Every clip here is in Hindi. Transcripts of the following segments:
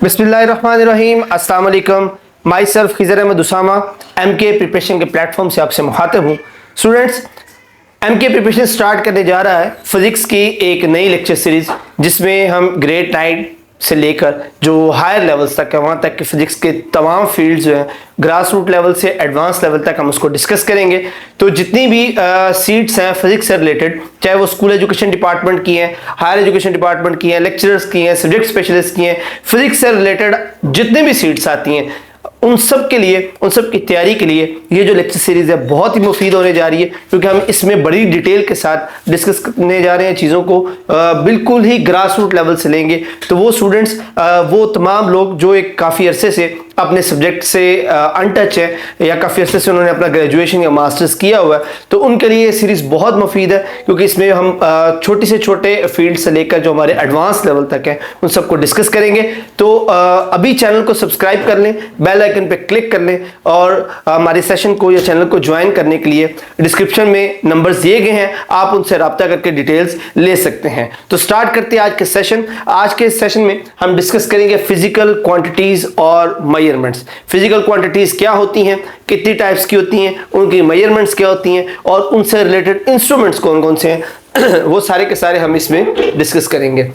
बिस्मिल्लाहिर्रहमानिर्रहीम, अस्सलाम वालेकुम। Myself Khizar Ahmed Usama MK preparation के प्लेटफॉर्म से आपसे मुखातिब हूँ। स्टूडेंट्स, एमके प्रिपरेशन स्टार्ट करने जा रहा है फिजिक्स की एक नई लेक्चर सीरीज, जिसमें हम ग्रेड 9 से लेकर जो हायर लेवल्स तक है वहाँ तक कि फिजिक्स के तमाम फील्ड्स जो हैं ग्रास रूट लेवल से एडवांस लेवल तक हम उसको डिस्कस करेंगे। तो जितनी भी सीट्स हैं फिजिक्स से रिलेटेड, चाहे वो स्कूल एजुकेशन डिपार्टमेंट की हैं, हायर एजुकेशन डिपार्टमेंट की हैं, लेक्चरर्स की हैं, सब्जेक्ट स्पेशलिस्ट की हैं, फिजिक्स से रिलेटेड जितने भी सीट्स आती हैं उन सब के लिए, उन सब की तैयारी के लिए ये जो लेक्चर सीरीज है बहुत ही मुफीद होने जा रही है, क्योंकि हम इसमें बड़ी डिटेल के साथ डिस्कस करने जा रहे हैं चीज़ों को, बिल्कुल ही ग्रास रूट लेवल से लेंगे। तो वो स्टूडेंट्स, वो तमाम लोग जो एक काफ़ी अरसे से अपने सब्जेक्ट से अनटच है या काफ़ी अरसे से उन्होंने अपना ग्रेजुएशन या मास्टर्स किया हुआ है, तो उनके लिए ये सीरीज़ बहुत मुफीद है, क्योंकि इसमें हम छोटे से छोटे फील्ड से लेकर जो हमारे एडवांस लेवल तक है उन सबको डिस्कस करेंगे। तो अभी चैनल को सब्सक्राइब कर लें, बेल आइकन पे क्लिक कर लें, और हमारे सेशन को या चैनल को ज्वाइन करने के लिए डिस्क्रिप्शन में नंबर्स दिए गए हैं, आप उनसे रब्ता करके डिटेल्स ले सकते हैं। तो स्टार्ट करते हैं आज के सेशन। आज के सेशन में हम डिस्कस करेंगे फिजिकल क्वांटिटीज और मेजरमेंट्स। फिजिकल क्वांटिटीज क्या होती हैं, कितनी टाइप्स की होती हैं, उनकी मेजरमेंट्स क्या होती हैं, और उनसे रिलेटेड इंस्ट्रूमेंट्स कौन कौन से हैं वो सारे के सारे हम इसमें डिस्कस करेंगे।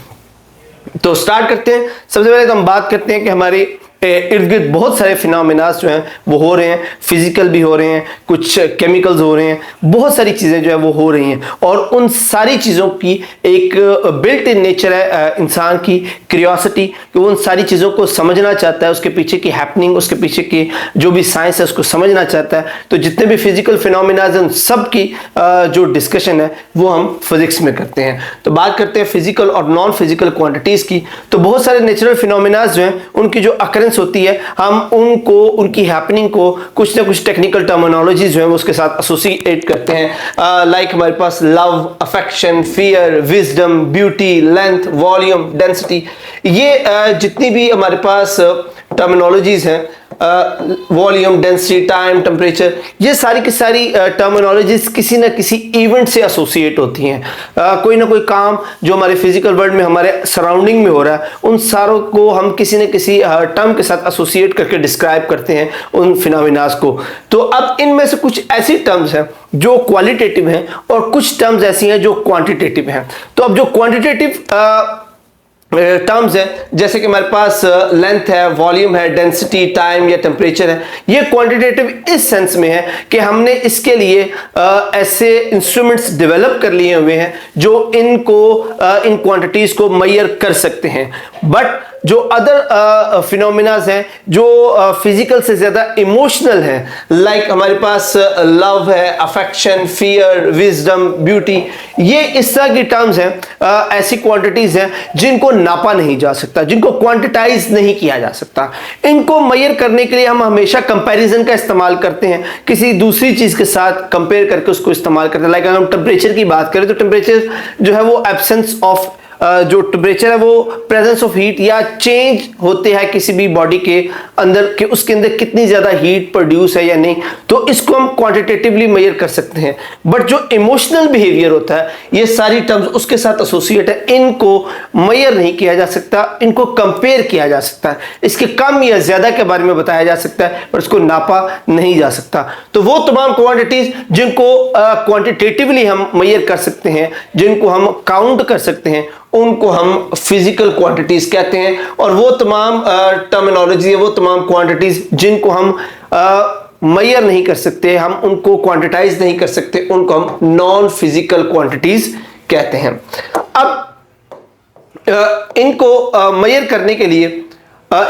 तो स्टार्ट करते हैं। सबसे पहले तो हम बात करते हैं कि हमारे इर्द गिर्द बहुत सारे फिनोमेना जो हैं वो हो रहे हैं, फिजिकल भी हो रहे हैं, कुछ केमिकल्स हो रहे हैं, बहुत सारी चीज़ें जो है वो हो रही हैं, और उन सारी चीज़ों की एक बिल्ट इन नेचर है इंसान की क्यूरियोसिटी, कि वो उन सारी चीज़ों को समझना चाहता है, उसके पीछे की हैपनिंग, उसके पीछे की जो भी साइंस है उसको समझना चाहता है। तो जितने भी फिजिकल फिनोमेना हैं उन सब की जो डिस्कशन है वो हम फिजिक्स में करते हैं। तो बात करते हैं फिजिकल और नॉन फिजिकल क्वांटिटीज़ की। तो बहुत सारे नेचुरल फिनोमेना जो हैं उनकी जो अकरेंस होती है, हम उनको, उनकी हैपनिंग को कुछ ना कुछ टेक्निकल टर्मिनोलॉजी जो है वो उसके साथ एसोसिएट करते हैं। लाइक हमारे पास love, affection, fear, wisdom, beauty, length, volume, density, ये जितनी भी हमारे पास टर्मिनोलॉजीज हैं, वॉल्यूम, डेंसिटी, टाइम, टेम्परेचर, ये सारी की सारी टर्मिनोलॉजीज किसी ना किसी इवेंट से एसोसिएट होती हैं। कोई ना कोई काम जो हमारे फिजिकल वर्ल्ड में, हमारे सराउंडिंग में हो रहा है, उन सारों को हम किसी न किसी टर्म के साथ एसोसिएट करके डिस्क्राइब करते हैं उन फिनोमेनास को। तो अब इनमें से कुछ ऐसी टर्म्स हैं जो क्वालिटेटिव हैं और कुछ टर्म्स ऐसी हैं जो क्वांटिटेटिव हैं। तो अब जो क्वांटिटेटिव टर्म्स है, जैसे कि हमारे पास लेंथ है, वॉल्यूम है, डेंसिटी, टाइम या टेम्परेचर है, ये क्वांटिटेटिव इस सेंस में है कि हमने इसके लिए ऐसे इंस्ट्रूमेंट्स डेवलप कर लिए हुए हैं जो इनको, इन क्वांटिटीज को मेजर कर सकते हैं। बट जो अदर फिनोमेनाज हैं जो फिजिकल से ज्यादा इमोशनल हैं, लाइक हमारे पास लव है, अफेक्शन, फियर, विजडम, ब्यूटी, ये इस तरह की टर्म्स हैं, ऐसी क्वांटिटीज हैं जिनको नापा नहीं जा सकता, जिनको क्वांटिटाइज नहीं किया जा सकता। इनको मेजर करने के लिए हम हमेशा कंपैरिजन का इस्तेमाल करते हैं, किसी दूसरी चीज के साथ कंपेयर करके उसको इस्तेमाल करते हैं। लाइक अगर हम टेम्परेचर की बात करें तो टेम्परेचर जो है वो एब्सेंस ऑफ, जो टेम्परेचर है वो प्रेजेंस ऑफ हीट, या चेंज होते हैं किसी भी बॉडी के अंदर कि उसके अंदर कितनी ज्यादा हीट प्रोड्यूस है या नहीं, तो इसको हम क्वांटिटेटिवली मेजर कर सकते हैं। बट जो इमोशनल बिहेवियर होता है, ये सारी टर्म्स उसके साथ एसोसिएट है, इनको मेजर नहीं किया जा सकता, इनको कंपेयर किया जा सकता है, इसके कम या ज्यादा के बारे में बताया जा सकता है, पर इसको नापा नहीं जा सकता। तो वो तमाम क्वांटिटीज जिनको क्वांटिटेटिवली हम मेजर कर सकते हैं, जिनको हम काउंट कर सकते हैं, उनको हम फिजिकल क्वांटिटीज कहते हैं। और वो तमाम टर्मिनोलॉजी है, वो तमाम क्वांटिटीज जिनको हम मेजर नहीं कर सकते, हम उनको क्वांटिटाइज नहीं कर सकते, उनको हम नॉन फिजिकल क्वांटिटीज कहते हैं। अब इनको मेजर करने के लिए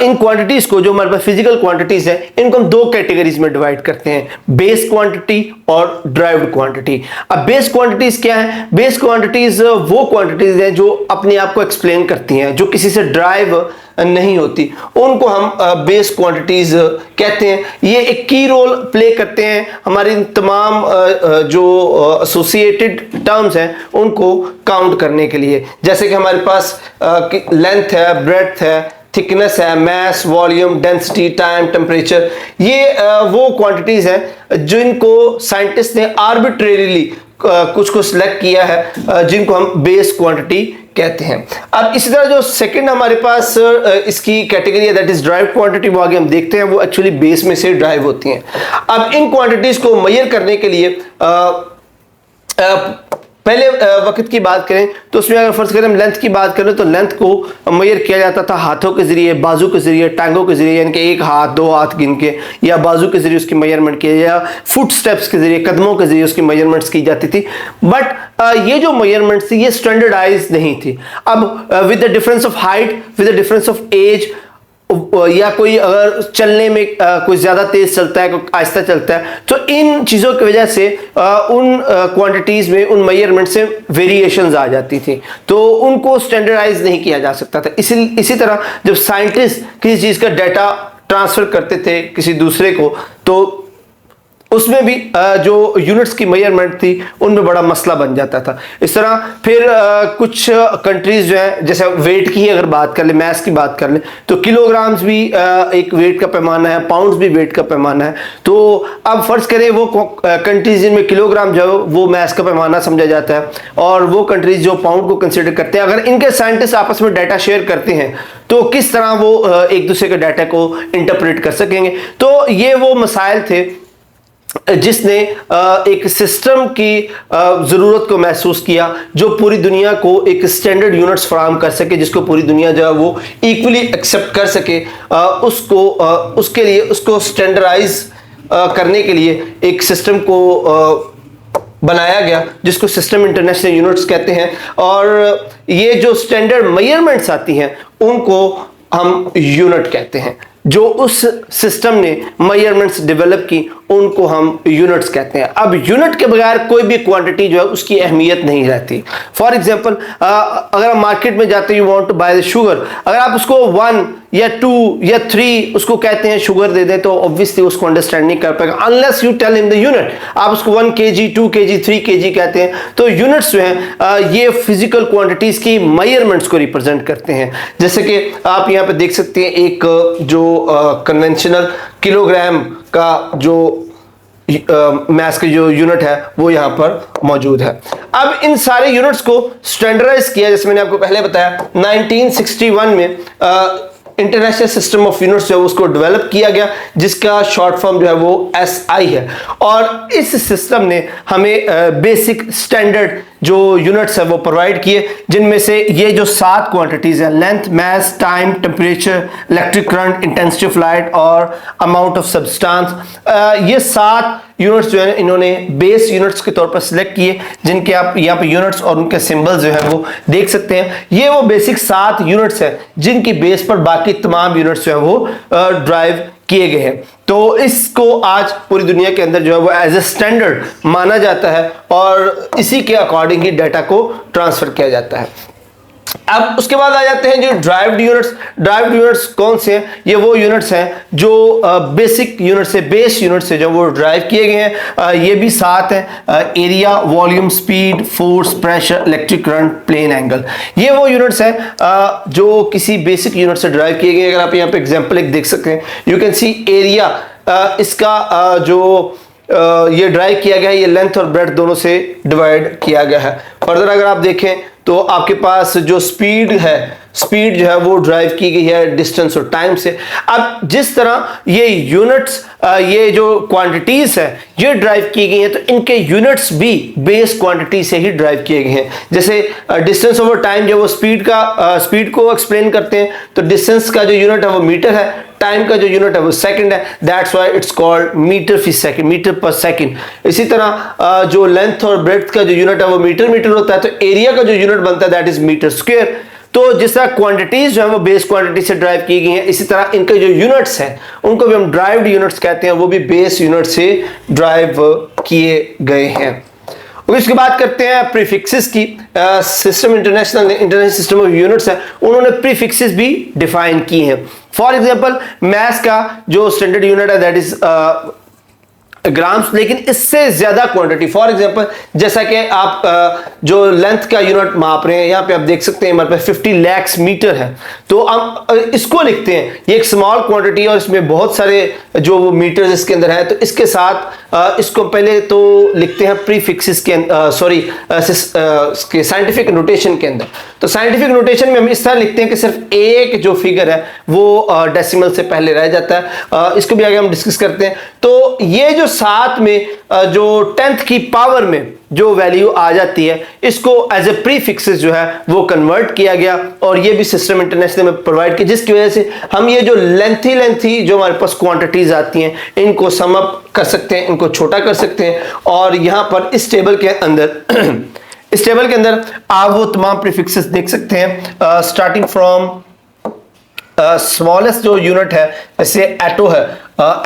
इन क्वांटिटीज को, जो हमारे पास फिजिकल क्वांटिटीज है, इनको हम दो कैटेगरीज में डिवाइड करते हैं, बेस क्वांटिटी और ड्राइव्ड क्वांटिटी। अब बेस क्वांटिटीज क्या है? बेस क्वांटिटीज वो क्वांटिटीज हैं जो अपने आप को एक्सप्लेन करती हैं, जो किसी से ड्राइव नहीं होती, उनको हम बेस क्वांटिटीज कहते हैं। ये एक की रोल प्ले करते हैं हमारी तमाम जो एसोसिएटेड टर्म्स हैं उनको काउंट करने के लिए। जैसे कि हमारे पास लेंथ है, ब्रेड्थ है, थिकनेस है, mass, volume, density, time, temperature, ये वो क्वांटिटीज हैं जिनको साइंटिस्ट ने आर्बिट्रेरीली कुछ को सिलेक्ट किया है, जिनको हम बेस क्वांटिटी कहते हैं। अब इसी तरह जो सेकंड हमारे पास इसकी कैटेगरी है दैट इज ड्राइव क्वांटिटी, वो आगे हम देखते हैं, वो एक्चुअली बेस में से ड्राइव होती हैं। अब इन क्वांटिटीज को मेजर करने के लिए पहले वक्त की बात करें तो उसमें अगर फर्ज करें हम लेंथ की बात करें तो लेंथ को मेजर किया जाता था हाथों के जरिए, बाजू के जरिए, टांगों के जरिए, यानी कि एक हाथ दो हाथ गिन के या बाजू के जरिए उसकी मेजरमेंट की, या फुट स्टेप्स के जरिए, कदमों के जरिए उसकी मेजरमेंट्स की जाती थी। बट ये जो मेजरमेंट्स थी ये स्टैंडर्डाइज नहीं थी। अब with the difference of height, with the difference of age, या कोई अगर चलने में कोई ज्यादा तेज चलता है, कोई आहिस्ता चलता है, तो इन चीजों की वजह से उन क्वांटिटीज में, उन मेजरमेंट से वेरिएशंस आ जाती थी, तो उनको स्टैंडर्डाइज नहीं किया जा सकता था। इसी तरह जब साइंटिस्ट किसी चीज का डाटा ट्रांसफर करते थे किसी दूसरे को, तो उसमें भी जो यूनिट्स की मेजरमेंट थी उनमें बड़ा मसला बन जाता था। इस तरह फिर कुछ कंट्रीज जो है, जैसे वेट की अगर बात कर ले, मैस की बात कर ले, तो किलोग्राम्स भी एक वेट का पैमाना है, पाउंड्स भी वेट का पैमाना है। तो अब फर्ज करें वो कंट्रीज जिनमें किलोग्राम जो है वो मैस का पैमाना समझा जाता है, और वो कंट्रीज जो पाउंड को कंसिडर करते हैं, अगर इनके साइंटिस्ट आपस में डाटा शेयर करते हैं तो किस तरह वो एक दूसरे के डाटा को इंटरप्रेट कर सकेंगे। तो ये वो मसाइल थे जिसने एक सिस्टम की जरूरत को महसूस किया जो पूरी दुनिया को एक स्टैंडर्ड यूनिट्स फराहम कर सके, जिसको पूरी दुनिया जो है वो इक्वली एक्सेप्ट कर सके। उसके लिए उसको स्टैंडर्डाइज करने के लिए एक सिस्टम को बनाया गया जिसको सिस्टम इंटरनेशनल यूनिट्स कहते हैं। और ये जो स्टैंडर्ड मेजरमेंट्स आती हैं उनको हम यूनिट कहते हैं। जो उस सिस्टम ने मेजरमेंट्स डेवलप की उनको हम यूनिट्स कहते हैं। अब यूनिट के बगैर कोई भी क्वांटिटी जो है उसकी अहमियत नहीं रहती। फॉर एग्जांपल अगर आप मार्केट में जाते हैं, you want to buy the sugar, अगर आप उसको 1 या 2 या 3 उसको कहते हैं शुगर दे दें, तो ऑब्वियसली उसको अंडरस्टैंड नहीं कर पाएगा unless you tell him the unit. आप उसको 1 kg 2 kg 3 kg कहते हैं। तो यूनिट्स जो हैं ये फिजिकल क्वांटिटीज की मेजरमेंट्स को रिप्रेजेंट करते हैं। जैसे कि आप यहाँ पे देख सकते हैं एक जो कन्वेंशनल किलोग्राम का जो मैस की जो यूनिट है वो यहाँ पर मौजूद है। अब इन सारे यूनिट्स को स्टैंडर्डाइज किया, जैसे मैंने आपको पहले बताया 1961 में इंटरनेशनल सिस्टम ऑफ यूनिट्स जो है उसको डेवलप किया गया, जिसका शॉर्ट फॉर्म जो है वो SI है। और इस सिस्टम ने हमें बेसिक स्टैंडर्ड जो यूनिट्स है वो प्रोवाइड किए, जिनमें से ये जो 7 क्वांटिटीज है, length, mass, time, temperature, electric current, intensity of light और अमाउंट ऑफ सब्सटेंस, ये 7 यूनिट्स जो है इन्होंने बेस यूनिट्स के तौर पर सिलेक्ट किए, जिनके आप यहाँ पे यूनिट्स और उनके सिंबल्स जो है वो देख सकते हैं। ये वो बेसिक 7 यूनिट्स हैं जिनकी बेस पर बाकी तमाम यूनिट्स जो है वो ड्राइव किए गए हैं। तो इसको आज पूरी दुनिया के अंदर जो है वो एज ए स्टैंडर्ड माना जाता है और इसी के अकॉर्डिंग ही डाटा को ट्रांसफर किया जाता है। अब उसके बाद आ जाते हैं जो ड्राइव्ड यूनिट्स। ड्राइव्ड यूनिट्स कौन से हैं? ये वो यूनिट्स हैं जो बेसिक यूनिट से, बेस यूनिट से जो वो ड्राइव किए गए हैं। ये भी 7 हैं, area, volume, speed, force, pressure, electric current, plane angle. ये वो यूनिट्स हैं जो किसी बेसिक यूनिट से ड्राइव किए गए। अगर आप यहाँ पे एग्जाम्पल एक देख सकते हैं, यू कैन सी एरिया, इसका जो ये ड्राइव किया गया है, ये लेंथ और ब्रेड्थ दोनों से डिवाइड किया गया है। फर्दर अगर आप देखें तो आपके पास जो स्पीड है, स्पीड जो है वो ड्राइव की गई है डिस्टेंस और टाइम से। अब जिस तरह ये यूनिट्स, ये जो क्वांटिटीज है ये ड्राइव की गई हैं, तो इनके यूनिट्स भी बेस क्वांटिटी से ही ड्राइव किए गए हैं। जैसे डिस्टेंस ओवर टाइम जो वो स्पीड को एक्सप्लेन करते हैं, तो डिस्टेंस का जो यूनिट है वो मीटर है, टाइम का जो यूनिट है वो सेकंड है, that's why it's called metre per second, metre per second. इसी तरह जो लेंथ और ब्रेड्थ का जो यूनिट है वो मीटर होता है, तो एरिया का जो यूनिट बनता है दैट इज मीटर स्क्वायर। तो जिस तरह क्वांटिटीज जो है वो बेस क्वांटिटी से ड्राइव की गई हैं, इसी तरह इनके जो यूनिट्स हैं उनको भी हम ड्राइव्ड यूनिट्स कहते हैं, वो भी बेस यूनिट से ड्राइव किए गए हैं। उसके बाद करते हैं प्रीफिक्सेस की। System international system of units है, उन्होंने प्रीफिक्सेस भी डिफाइन किए हैं। फॉर एग्जांपल मैस का जो स्टैंडर्ड यूनिट है दैट इज ग्राम्स, लेकिन इससे ज्यादा क्वांटिटी। फॉर एग्जांपल जैसा कि आप जो लेंथ का यूनिट माप रहे हैं, यहाँ पे आप देख सकते हैं हमारे पास 50 लाख मीटर है, तो हम इसको लिखते हैं, ये एक स्मॉल क्वांटिटी और इसमें बहुत सारे जो मीटर्स इसके अंदर है, तो इसके साथ इसको पहले तो लिखते हैं प्रीफिक्सेस के साइंटिफिक नोटेशन के अंदर। तो साइंटिफिक नोटेशन में हम इस तरह लिखते हैं कि सिर्फ एक जो फिगर है वो डेसिमल से पहले रह जाता है। इसको भी आगे हम डिस्कस करते हैं। तो ये जो साथ में जो 10th की पावर में जो वैल्यू आ जाती है, इसको एज ए प्रीफिक्सेस जो है वो कन्वर्ट किया गया, और ये भी सिस्टम इंटरनेशनल में प्रोवाइड किया, जिसकी वजह से हम ये जो लेंथी जो हमारे पास क्वांटिटीज आती हैं, इनको सम अप कर सकते हैं, इनको छोटा कर सकते हैं। और यहां पर इस टेबल के अंदर आप वो तमाम प्रीफिक्सेस देख सकते हैं, स्टार्टिंग फ्रॉम स्मॉलेस्ट जो यूनिट है, जैसे एटो है,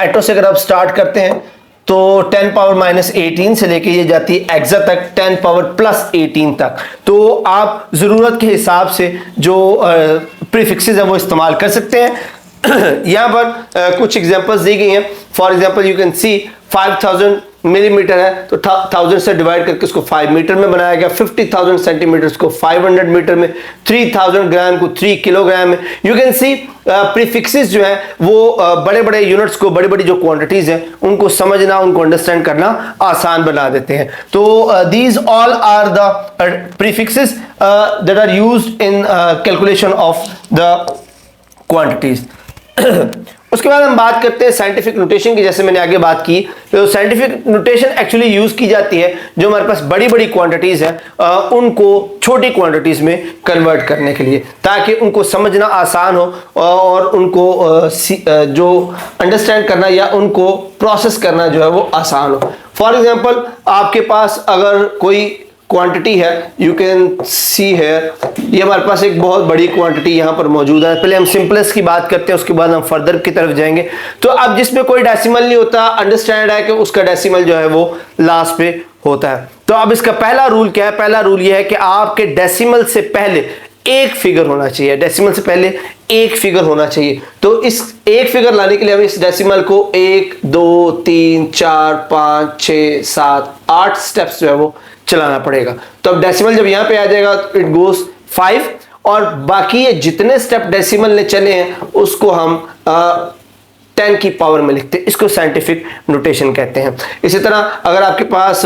एटो से अगर आप स्टार्ट करते हैं तो 10 पावर -18 से लेके ये जाती है एक्सा तक 10 पावर +18 तक। तो आप जरूरत के हिसाब से जो प्रीफिक्सेस है वो इस्तेमाल कर सकते हैं। यहां पर कुछ एग्जांपल्स दी गई हैं। For example you can C 5000 millimetre है, तो 1000 से डिवाइड करके उसको 5 मीटर में बनाया गया, 50,000 सेंटीमीटर को 500 मीटर में, 3000 ग्राम को 3 किलोग्राम में। यू कैन सी प्रीफिक्सेस जो है वो बड़े बड़े यूनिट्स को, बड़ी बड़ी जो क्वांटिटीज हैं उनको समझना, उनको अंडरस्टैंड करना आसान बना देते हैं। तो these all are the prefixes that are used in calculation of the quantities. उसके बाद हम बात करते हैं साइंटिफिक नोटेशन की। जैसे मैंने आगे बात की, तो साइंटिफिक नोटेशन एक्चुअली यूज की जाती है जो हमारे पास बड़ी बड़ी क्वांटिटीज हैं उनको छोटी क्वांटिटीज में कन्वर्ट करने के लिए, ताकि उनको समझना आसान हो और उनको जो अंडरस्टैंड करना या उनको प्रोसेस करना जो है वो आसान हो। फॉर एग्जांपल आपके पास अगर कोई क्वांटिटी है, यू कैन सी है, ये हमारे पास एक बहुत बड़ी क्वांटिटी यहां पर मौजूद है। पहले हम सिंपलेस्ट की बात करते हैं, उसके बाद हम फर्दर की तरफ जाएंगे। तो अब जिसमें कोई डेसिमल नहीं होता, अंडरस्टैंड है कि उसका डेसिमल जो है वो लास्ट पे होता है। तो अब इसका पहला रूल क्या है? पहला रूल ये है कि आपके डेसिमल से पहले एक फिगर होना चाहिए, डेसिमल से पहले एक फिगर होना चाहिए। तो इस एक फिगर लाने के लिए हमें इस डेसिमल को 1 2 3 4 5 6 7 8 स्टेप्स जो है वो चलाना पड़ेगा। तो अब डेसिमल जब यहां पे आ जाएगा इट गोस 5, और बाकी ये जितने स्टेप डेसिमल ने चले हैं उसको हम 10 की पावर में लिखते हैं। इसको साइंटिफिक नोटेशन कहते हैं। इसी तरह अगर आपके पास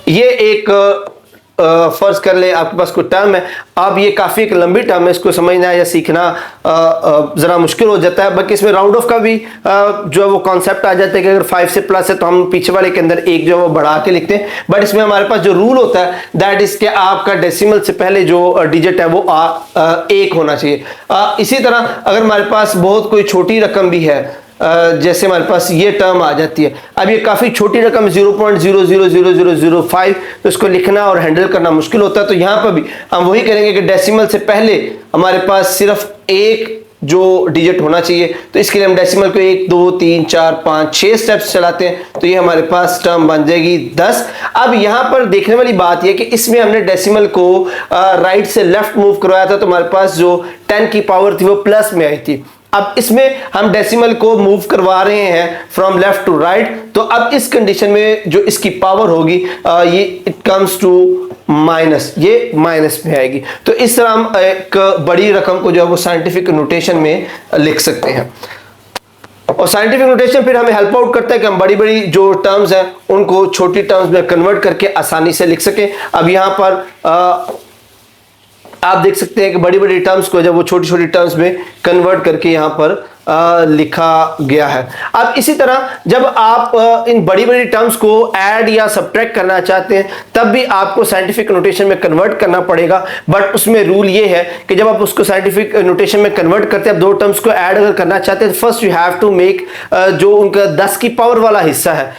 ये एक फर्ज कर ले आपके पास कोई टर्म है, अब ये काफी एक लंबी टर्म है, इसको समझना या सीखना जरा मुश्किल हो जाता है। बाकी इसमें राउंड ऑफ का भी जो है वो कॉन्सेप्ट आ जाता है कि अगर 5 से प्लस है तो हम पीछे वाले के अंदर एक जो है वो बढ़ा के लिखते हैं। बट इसमें हमारे पास जो रूल होता है दैट इज के आपका डेसिमल से पहले जो डिजिट है वो 1 होना चाहिए। इसी तरह अगर हमारे पास बहुत कोई छोटी रकम भी है, जैसे हमारे पास ये टर्म आ जाती है, अब ये काफी छोटी रकम 0.000005, तो इसको लिखना और हैंडल करना मुश्किल होता है। तो यहां पर भी हम वही करेंगे कि डेसिमल से पहले हमारे पास सिर्फ एक जो डिजिट होना चाहिए। तो इसके लिए हम डेसिमल को 1 2 3 4 5 6 स्टेप्स चलाते हैं, तो ये हमारे पास टर्म बन जाएगी 10। अब यहां पर देखने वाली बात यह कि इसमें हमने डेसिमल को राइट से लेफ्ट मूव करवाया था, तो हमारे पास जो 10 की पावर थी वो प्लस में आई थी। अब इसमें हम डेसिमल को मूव करवा रहे हैं फ्रॉम लेफ्ट टू राइट, तो अब इस कंडीशन में जो इसकी पावर होगी ये इट कम्स टू माइनस, ये माइनस में आएगी। तो इस तरह हम एक बड़ी रकम को जो है वो साइंटिफिक नोटेशन में लिख सकते हैं। और साइंटिफिक नोटेशन फिर हमें हेल्प आउट करता है कि हम बड़ी बड़ी जो टर्म्स हैं उनको छोटी टर्म्स में कन्वर्ट करके आसानी से लिख सकें। अब यहां पर आप देख सकते हैं कि बड़ी बड़ी टर्म्स को जब वो छोटी छोटी टर्म्स में कन्वर्ट करके यहां पर लिखा गया है। अब इसी तरह जब आप इन बड़ी बड़ी टर्म्स को ऐड या सब्ट्रैक्ट करना चाहते हैं तब भी आपको साइंटिफिक नोटेशन में कन्वर्ट करना पड़ेगा। बट उसमें रूल ये है कि जब आप उसको साइंटिफिक नोटेशन में कन्वर्ट करते हैं, आप दो टर्म्स को ऐड अगर करना चाहते हैं, first you have to make जो उनका 10 की पावर वाला हिस्सा है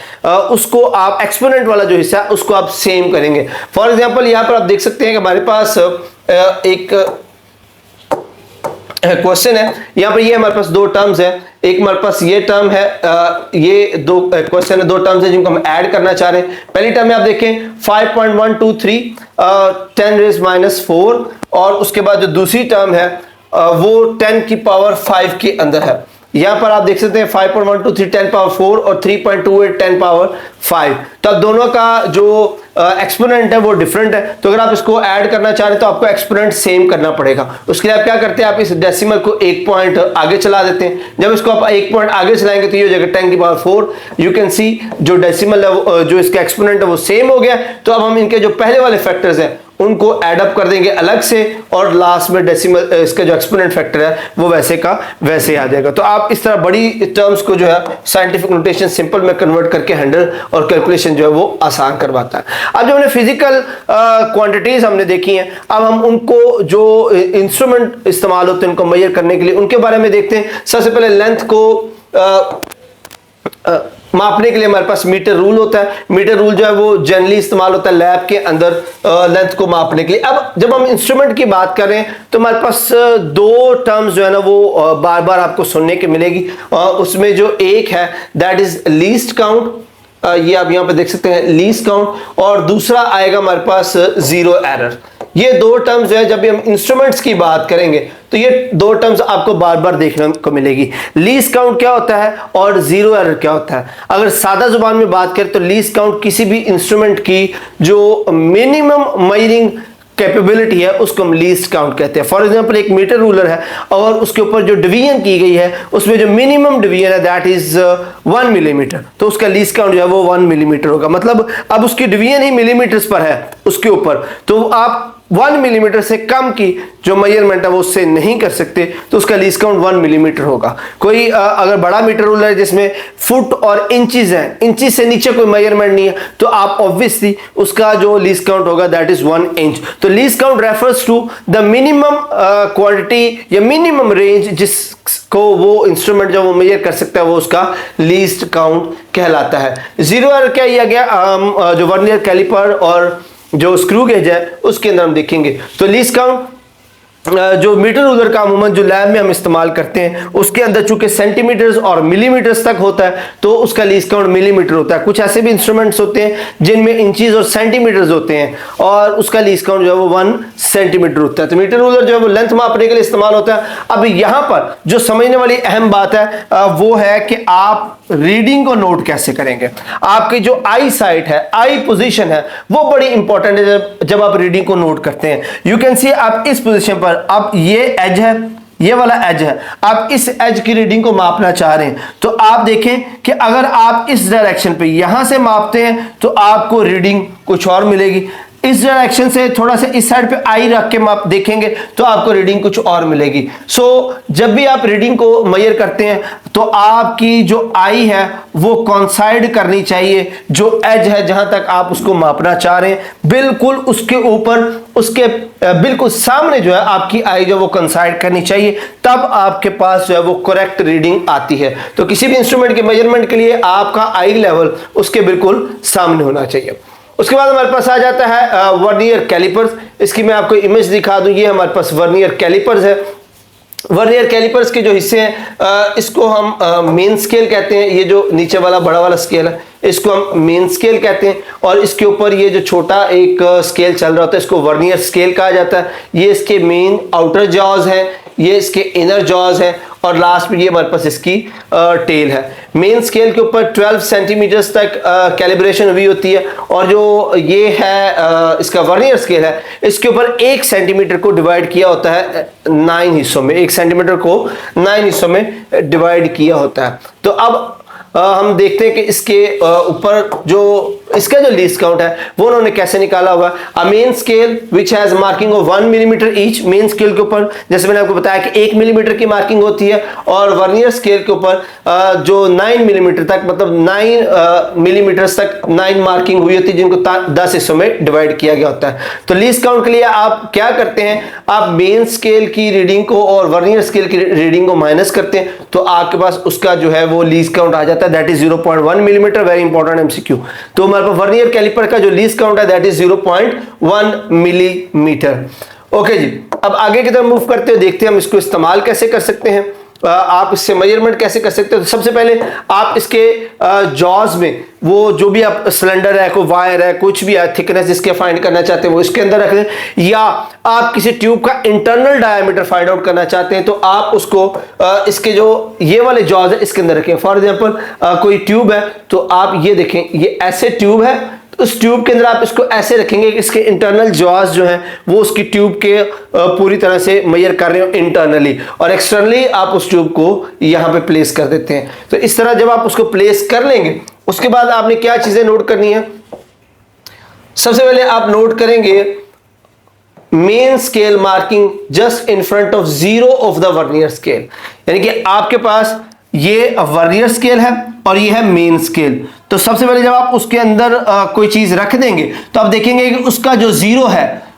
उसको आप एक्सपोनेंट वाला जो हिस्सा है उसको आप सेम करेंगे। फॉर एग्जाम्पल यहां पर आप देख सकते हैं कि हमारे पास एक क्वेश्चन है, यहां पर ये हमारे पास दो टर्म्स है, एक हमारे पास ये टर्म है, ये दो क्वेश्चन है, दो टर्म्स है जिनको हम ऐड करना चाह रहे हैं। पहली टर्म में आप देखें 5.123 10⁻⁴, और उसके बाद जो दूसरी टर्म है वो 10 की पावर 5 के अंदर है। यहाँ पर आप देख सकते हैं 5.123 10 पावर 4 और 3.28 10 पावर 5। तो अब दोनों का जो एक्सपोनेंट है वो डिफरेंट है, तो अगर आप इसको ऐड करना चाह रहे हैं तो आपको एक्सपोनेंट सेम करना पड़ेगा। उसके लिए आप क्या करते हैं, आप इस डेसिमल को एक पॉइंट आगे चला देते हैं। जब इसको आप एक पॉइंट आगे चलाएंगे तो ये हो जाएगा 10 की पावर 4। यू कैन सी जो डेसिमल है, जो इसका एक्सपोनेंट है वो सेम हो गया। तो अब हम इनके जो पहले वाले फैक्टर्स हैं उनको ऐड अप कर देंगे अलग से, और लास्ट में डेसिमल इसका जो एक्सपोनेंट फैक्टर है वो वैसे का वैसे आ जाएगा। तो आप इस तरह बड़ी टर्म्स को जो है साइंटिफिक नोटेशन सिंपल में कन्वर्ट करके हैंडल और कैलकुलेशन जो है वो आसान करवाता है। अब जो हमने फिजिकल क्वांटिटीज हमने देखी हैं, अब हम उनको जो इंस्ट्रूमेंट इस्तेमाल होते हैं उनको मेजर करने के लिए उनके बारे में देखते हैं। सबसे पहले लेंथ को मापने के लिए हमारे पास मीटर रूल होता है। मीटर रूल जो है वो जनरली इस्तेमाल होता है लैब के अंदर लेंथ को मापने के लिए। अब जब हम इंस्ट्रूमेंट की बात करें तो हमारे पास दो टर्म्स जो है ना वो बार बार आपको सुनने के मिलेगी। उसमें जो एक है दैट इज लीस्ट काउंट, ये आप यहां पे देख सकते हैं लीस्ट काउंट, और दूसरा आएगा हमारे पास जीरो एरर। ये दो टर्म्स जो है जब भी हम इंस्ट्रूमेंट्स की बात करेंगे तो ये दो टर्म्स आपको बार बार देखने को मिलेगी। लीस्ट काउंट क्या होता है और जीरो एरर क्या होता है। अगर सादा जुबान में बात करें तो लीस्ट काउंट किसी भी इंस्ट्रूमेंट की जो मिनिमम मेजरिंग कैपेबिलिटी है उसको हम लीस्ट काउंट कहते हैं। फॉर एग्जांपल एक मीटर रूलर है और उसके ऊपर जो डिवीजन की गई है उसमें जो मिनिमम डिवीजन है दैट इज 1 मिलीमीटर, तो उसका लीस्ट काउंट जो है वो 1 मिलीमीटर होगा। मतलब अब उसकी डिवीजन ही मिलीमीटर्स पर है उसके ऊपर, तो आप 1 मिलीमीटर से कम की जो मेजरमेंट है वो उससे नहीं कर सकते, तो उसका लीस्ट काउंट 1 मिलीमीटर होगा। कोई अगर बड़ा मीटर रूलर है जिसमें फुट और इंचेस हैं, इंचेस से नीचे कोई मेजरमेंट नहीं है, तो आप ऑब्वियसली उसका जो लीस्ट काउंट होगा दैट इज 1 इंच। तो least count refers to the minimum quantity या मिनिमम रेंज जिसको वो इंस्ट्रूमेंट जो वो मेजर कर सकता है वो उसका लीस्ट काउंट कहलाता है। जीरो एरर क्या किया गया, जो वर्नियर कैलिपर और जो स्क्रू गेज है उसके अंदर हम देखेंगे। तो लीस्ट काउंट जो मीटर रूलर का अमूमन जो लैब में हम इस्तेमाल करते हैं उसके अंदर चूंकि सेंटीमीटर्स और मिलीमीटर्स तक होता है तो उसका लीस्ट काउंट मिलीमीटर होता है। कुछ ऐसे भी इंस्ट्रूमेंट्स होते हैं जिनमें इंचेस और सेंटीमीटर्स होते हैं और उसका लीस्ट काउंट जो है वो 1 सेंटीमीटर होता है। तो मीटर रूलर जो है वो लेंथ मापने के लिए इस्तेमाल होता है। अब यहां पर जो समझने वाली अहम बात है वो है कि आप रीडिंग को नोट कैसे करेंगे। आपकी जो आई साइट है, आई पोजीशन है, वो बड़ी इंपॉर्टेंट है जब आप रीडिंग को नोट करते हैं। यू कैन सी आप इस पोजीशन पर, अब ये एज है, ये वाला एज है, आप इस एज की रीडिंग को मापना चाह रहे हैं तो आप देखें कि अगर आप इस डायरेक्शन पे यहां से मापते हैं तो आपको रीडिंग कुछ और मिलेगी। इस डायरेक्शन से थोड़ा सा इस साइड पे आई रख के माप देखेंगे तो आपको रीडिंग कुछ और मिलेगी। सो जब भी आप रीडिंग को मेजर करते हैं तो आपकी जो आई है वो कॉन्साइड करनी चाहिए जो एज है जहां तक आप उसको मापना चाह रहे हैं, बिल्कुल उसके ऊपर, उसके बिल्कुल सामने जो है आपकी आई जो वो कंसाइड करनी चाहिए, तब आपके पास जो है वो करेक्ट रीडिंग आती है। तो किसी भी इंस्ट्रूमेंट के मेजरमेंट के लिए आपका आई लेवल उसके बिल्कुल सामने होना चाहिए। उसके बाद हमारे पास आ जाता है वर्नियर कैलिपर्स। इसकी मैं आपको इमेज दिखा दूं, ये हमारे पास वर्नियर कैलिपर्स है। वर्नियर कैलिपर्स के जो हिस्से हैं इसको हम मेन स्केल कहते हैं। ये जो नीचे वाला बड़ा वाला स्केल है इसको हम मेन स्केल कहते हैं, और इसके ऊपर ये जो छोटा एक स्केल चल रहा होता है इसको वर्नियर स्केल कहा जाता है। ये इसके मेन आउटर जॉज है, ये इसके इनर जॉज है, और लास्ट में ये हमारे पास इसकी टेल है। मेन स्केल के ऊपर 12 सेंटीमीटर्स तक कैलिब्रेशन हुई होती है, और जो ये है इसका वर्नियर स्केल है इसके ऊपर 1 सेंटीमीटर को डिवाइड किया होता है 9 हिस्सों में। 1 सेंटीमीटर को 9 हिस्सों में डिवाइड किया होता है। तो अब हम देखते हैं कि इसके ऊपर जो इसका जो लीस्ट काउंट है वो उन्होंने कैसे निकाला हुआ। अ main scale which has marking of 1 millimetre each. Main scale के ऊपर जैसे मैंने आपको बताया कि 1 मिलीमीटर की मार्किंग होती है, और वर्नियर स्केल के ऊपर जो 9 मिलीमीटर तक, मतलब 9 मिलीमीटर तक 9 मार्किंग हुई होती है जिनको 10 हिस्सों में डिवाइड किया गया होता है। तो लीस्ट काउंट के लिए आप क्या करते हैं, आप मेन स्केल की रीडिंग को और वर्नियर स्केल की रीडिंग को माइनस करते हैं तो आपके पास उसका जो है वो लीस्ट काउंट आ जाता है, that is 0.1 millimetre. Very important MCQ. तो हमारे पास वर्नियर कैलिपर का जो लीस्ट काउंट है दैट इज 0.1 मिलीमीटर। ओके जी, अब आगे की तरफ मूव करते हैं, देखते हैं हम इसको इस्तेमाल कैसे कर सकते हैं। आप इससे मेजरमेंट कैसे कर सकते हो? तो सबसे पहले आप इसके जॉज में वो जो भी आप सिलेंडर है, कोई वायर है, कुछ भी है, थिकनेस इसके फाइंड करना चाहते हैं वो इसके अंदर रख दें, या आप किसी ट्यूब का इंटरनल डायमीटर फाइंड आउट करना चाहते हैं तो आप उसको इसके जो ये वाले जॉज है इसके अंदर रखें। फॉर एग्जांपल कोई ट्यूब है तो आप ये देखें, ये ऐसे ट्यूब है, तो उस ट्यूब के अंदर आप इसको ऐसे रखेंगे कि इसके इंटरनल जॉज जो है वो उसकी ट्यूब के पूरी तरह से मेजर कर रहे हो इंटरनली, और एक्सटर्नली आप उस ट्यूब को यहां पे प्लेस कर देते हैं। तो इस तरह जब आप उसको प्लेस कर लेंगे उसके बाद आपने क्या चीजें नोट करनी है? सबसे पहले आप नोट करेंगे main scale marking just in front of zero of the vernier scale, यानी कि आपके पास ये वर्नियर स्केल है और ये है मेन स्केल। तो सबसे पहले जब आप उसके अंदर कोई चीज रख देंगे तो आप देखेंगे कि उसका जो जीरो है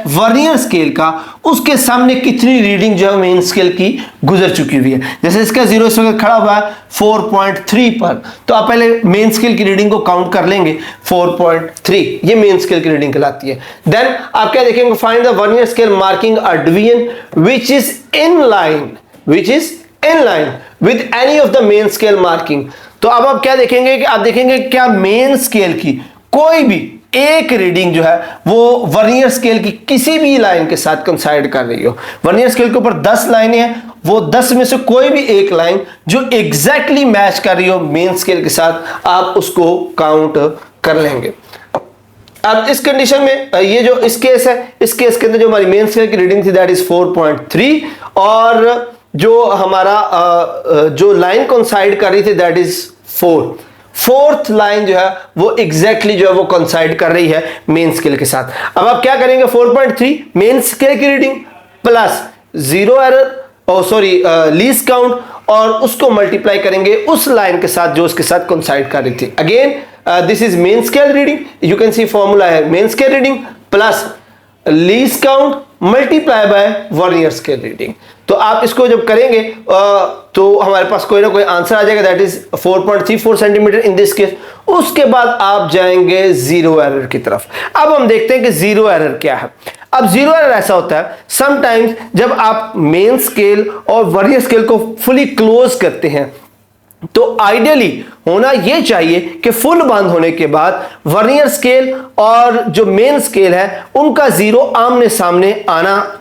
वर्नियर स्केल का, उसके सामने कितनी रीडिंग जो है मेन स्केल की गुजर चुकी हुई है। जैसे इसका जीरो इस वक्त खड़ा हुआ है 4.3 पर, तो आप पहले मेन स्केल की रीडिंग को काउंट कर लेंगे 4.3, ये मेन स्केल की रीडिंग कहलाती है। देन आप क्या देखेंगे? Find the vernier scale marking a division which is in line with any of the main scale marking. तो अब आप क्या देखेंगे कि आप देखेंगे क्या मेन स्केल की कोई भी एक रीडिंग जो है वो वर्नियर स्केल की किसी भी लाइन के साथ कंसाइड कर रही हो। वर्नियर स्केल के ऊपर 10 लाइनें हैं, वो 10 में से कोई भी एक लाइन जो एग्जैक्टली मैच कर रही हो मेन स्केल के साथ, आप उसको काउंट कर लेंगे। अब इस कंडीशन में ये जो इस केस है, इस केस के अंदर जो हमारी मेन स्केल की रीडिंग थी दैट इज 4.3, और जो हमारा जो लाइन कोइंसाइड कर रही थी दैट इज 4। फोर्थ लाइन जो है वो एग्जैक्टली जो है वो कोइंसाइड कर रही है मेन स्केल के साथ। अब आप क्या करेंगे? 4.3 मेन स्केल की reading plus zero error least count, और उसको मल्टीप्लाई करेंगे उस लाइन के साथ जो उसके साथ कोइंसाइड कर रही थी। Again this is main scale reading, you can see formula है main scale reading plus least count multiply by vernier scale reading. तो आप इसको जब करेंगे तो हमारे पास कोई ना कोई आंसर आ जाएगा that is 4.34 centimetre in this case. उसके बाद आप जाएंगे जीरो एरर की तरफ। अब हम देखते हैं कि जीरो एरर क्या है। अब जीरो एरर ऐसा होता है समटाइम्स जब आप मेन स्केल और वर्नियर स्केल को फुली क्लोज करते हैं तो आइडियली होना यह चाहिए कि फुल बंद होने के बाद वर्नियर स्केल और जो मेन स्केल है उनका जीरो आमने सामने आना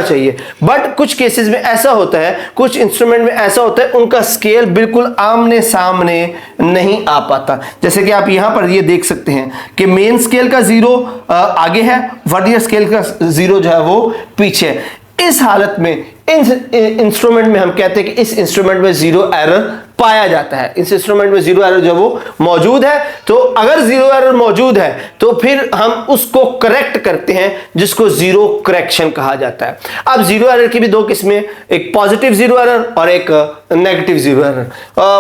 चाहिए बट कुछ केसेस में ऐसा होता है, कुछ इंस्ट्रूमेंट में ऐसा होता है उनका स्केल बिल्कुल आमने सामने नहीं आ पाता। जैसे कि आप यहां पर ये देख सकते हैं कि मेन स्केल का जीरो आगे है, वर्नियर स्केल का जीरो जो है वो पीछे है। इस हालत में इंस्ट्रूमेंट में हम कहते हैं कि इस इंस्ट्रूमेंट में जीरो एरर पाया जाता है, इस इंस्ट्रूमेंट में जीरो एरर जो वो मौजूद है। तो अगर जीरो एरर मौजूद है तो फिर हम उसको करेक्ट करते हैं जिसको जीरो करेक्शन कहा जाता है। अब जीरो एरर की भी दो किस्में, एक पॉजिटिव जीरो एरर और एक नेगेटिव जीरो एरर।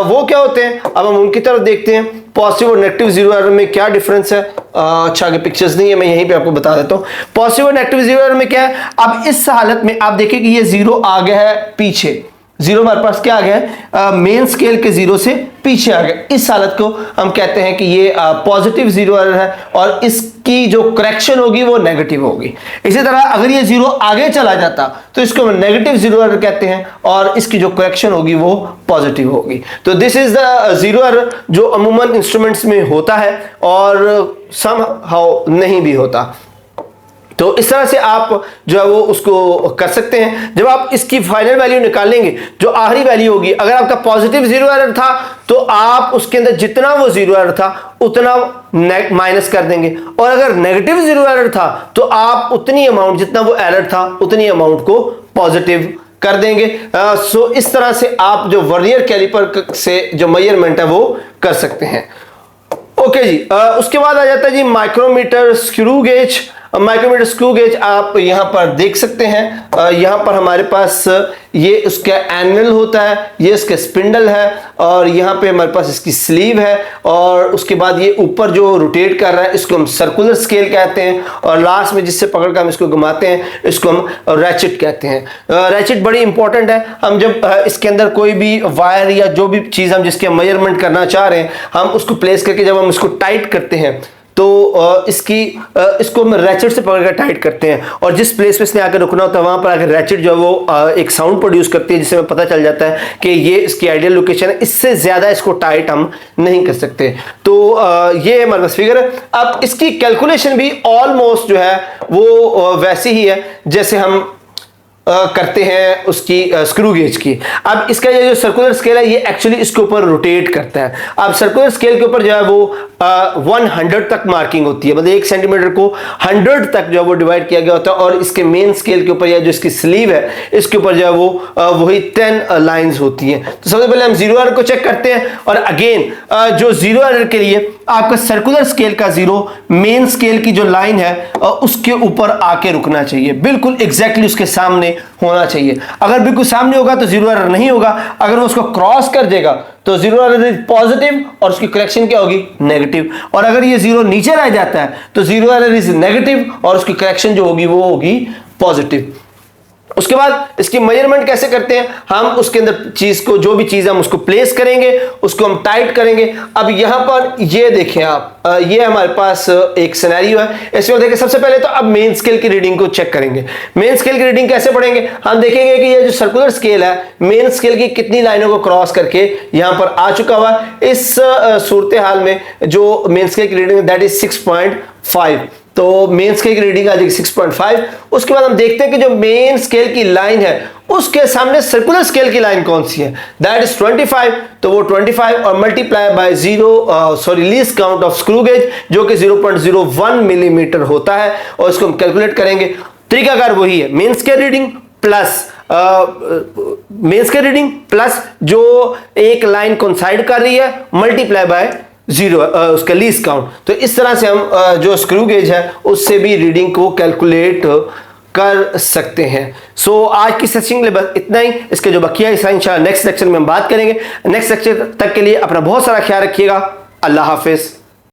वो क्या होते हैं अब हम उनकी तरफ देखते हैं। पॉजिटिव और नेगेटिव जीरो एरर में क्या डिफरेंस है? अच्छा आगे पिक्चर्स नहीं है, मैं यहीं पे आपको बता देता हूं। पॉजिटिव और नेगेटिव जीरो एरर में क्या है? अब इस हालत में आप देखिए कि ये जीरो आ गया है पीछे, जीरो हमारे पास क्या आ गया है? मेन स्केल के जीरो से पीछे आ गया। इस हालत को हम कहते हैं कि ये पॉजिटिव जीरो एरर है और इसकी जो करेक्शन होगी वो नेगेटिव होगी। इसी तरह अगर ये जीरो आगे चला जाता तो इसको हम नेगेटिव जीरो एरर कहते हैं और इसकी जो करेक्शन होगी वो पॉजिटिव होगी। तो this is the zero error जो अमूमन इंस्ट्रूमेंट्स में होता है और समहाउ नहीं भी होता। तो इस तरह से आप जो है वो उसको कर सकते हैं। जब आप इसकी फाइनल वैल्यू निकालेंगे जो आखिरी वैल्यू होगी, अगर आपका पॉजिटिव जीरो एरर था तो आप उसके अंदर जितना वो जीरो एरर था उतना माइनस कर देंगे, और अगर नेगेटिव जीरो एरर था तो आप उतनी अमाउंट जितना वो एरर था उतनी अमाउंट को पॉजिटिव कर देंगे। सो इस तरह से आप जो वर्नियर कैलिपर से जो मेजरमेंट है वो कर सकते हैं। ओके जी, उसके बाद आ जाता है जी micrometer screw gauge. Micrometer screw gauge आप यहां पर देख सकते हैं। यहां पर हमारे पास ये उसका एनल होता है, ये इसका स्पिंडल है, और यहां पे हमारे पास इसकी स्लीव है, और उसके बाद ये ऊपर जो रोटेट कर रहा है इसको हम सर्कुलर स्केल कहते हैं, और लास्ट में जिससे पकड़ कर हम इसको घुमाते हैं इसको हम रैचेट कहते हैं। रैचेट बड़ी इंपॉर्टेंट है। हम जब इसके अंदर कोई भी वायर या जो भी चीज हम जिसके मेजरमेंट करना चाह रहे हैं हम उसको प्लेस करके जब हम इसको टाइट करते हैं तो इसको हम रैचेट से पकड़कर टाइट करते हैं, और जिस प्लेस पे इसने आकर रुकना होता है वहां पर आकर रैचेट जो है वो एक साउंड प्रोड्यूस करती है, जिससे हमें पता चल जाता है कि ये इसकी आइडियल लोकेशन है। इससे ज्यादा इसको टाइट हम नहीं कर सकते। तो ये हमारे पास फिगर है। अब इसकी कैलकुलेशन भी ऑलमोस्ट जो है वो वैसी ही है जैसे हम करते हैं उसकी स्क्रू गेज की। अब इसका ये जो सर्कुलर स्केल है ये एक्चुअली इसके ऊपर रोटेट करता है। अब सर्कुलर स्केल के ऊपर जो है वो 100 तक मार्किंग होती है, मतलब 1 सेंटीमीटर को 100 तक जो है वो डिवाइड किया गया होता है, और इसके मेन स्केल के ऊपर या जो इसकी स्लीव है इसके ऊपर जो है वो वही 10 लाइंस होती हैं। तो सबसे पहले हम जीरो एरर को चेक करते हैं, और अगेन जो जीरो एरर के लिए आपका सर्कुलर स्केल का जीरो मेन स्केल की जो लाइन है उसके ऊपर आके रुकना चाहिए, बिल्कुल एग्जैक्टली उसके सामने होना चाहिए। अगर बिल्कुल सामने होगा तो जीरो एरर नहीं होगा, अगर वो उसको क्रॉस कर देगा तो जीरो एरर इज पॉजिटिव और उसकी करेक्शन क्या होगी, नेगेटिव। और अगर ये जीरो नीचे रह जाता है तो जीरो एरर इज नेगेटिव और उसकी करेक्शन जो होगी वो होगी पॉजिटिव। उसके बाद इसकी मेजरमेंट कैसे करते हैं, हम उसके अंदर चीज को, जो भी चीज हम उसको प्लेस करेंगे उसको हम टाइट करेंगे। अब यहां पर ये देखें आप, ये हमारे पास एक सिनेरियो है, इसमें देखें सबसे पहले तो अब मेन स्केल की रीडिंग को चेक करेंगे। मेन स्केल की रीडिंग कैसे पढ़ेंगे, हम देखेंगे कि ये जो सर्कुलर स्केल है मेन स्केल की कितनी लाइनों को क्रॉस करके यहां पर आ चुका हुआ। इस सूरत हाल में जो मेन स्केल की रीडिंग दैट इज 6.5, तो मेन स्केल की रीडिंग आ जाएगी 6.5। उसके बाद हम देखते हैं कि जो मेन स्केल की लाइन है उसके सामने सर्कुलर स्केल की लाइन कौन सी है, दैट इज 25। तो वो 25 और multiply by least count of screw gauge जो कि 0.01 मिलीमीटर होता है, और इसको हम कैलकुलेट करेंगे। तरीकाकार वही है, मेन स्केल रीडिंग प्लस जो एक लाइन कोइंसाइड कर रही है मल्टीप्लाई बाय जीरो उसका लीस्ट काउंट। तो इस तरह से हम जो स्क्रू गेज है उससे भी रीडिंग को कैलकुलेट कर सकते हैं। सो आज की सेशन के लिए बस इतना ही। इसके जो बकिया हिस्सा इंशाल्लाह नेक्स्ट लेक्चर में हम बात करेंगे। नेक्स्ट लेक्चर तक के लिए अपना बहुत सारा ख्याल रखिएगा। अल्लाह हाफिज।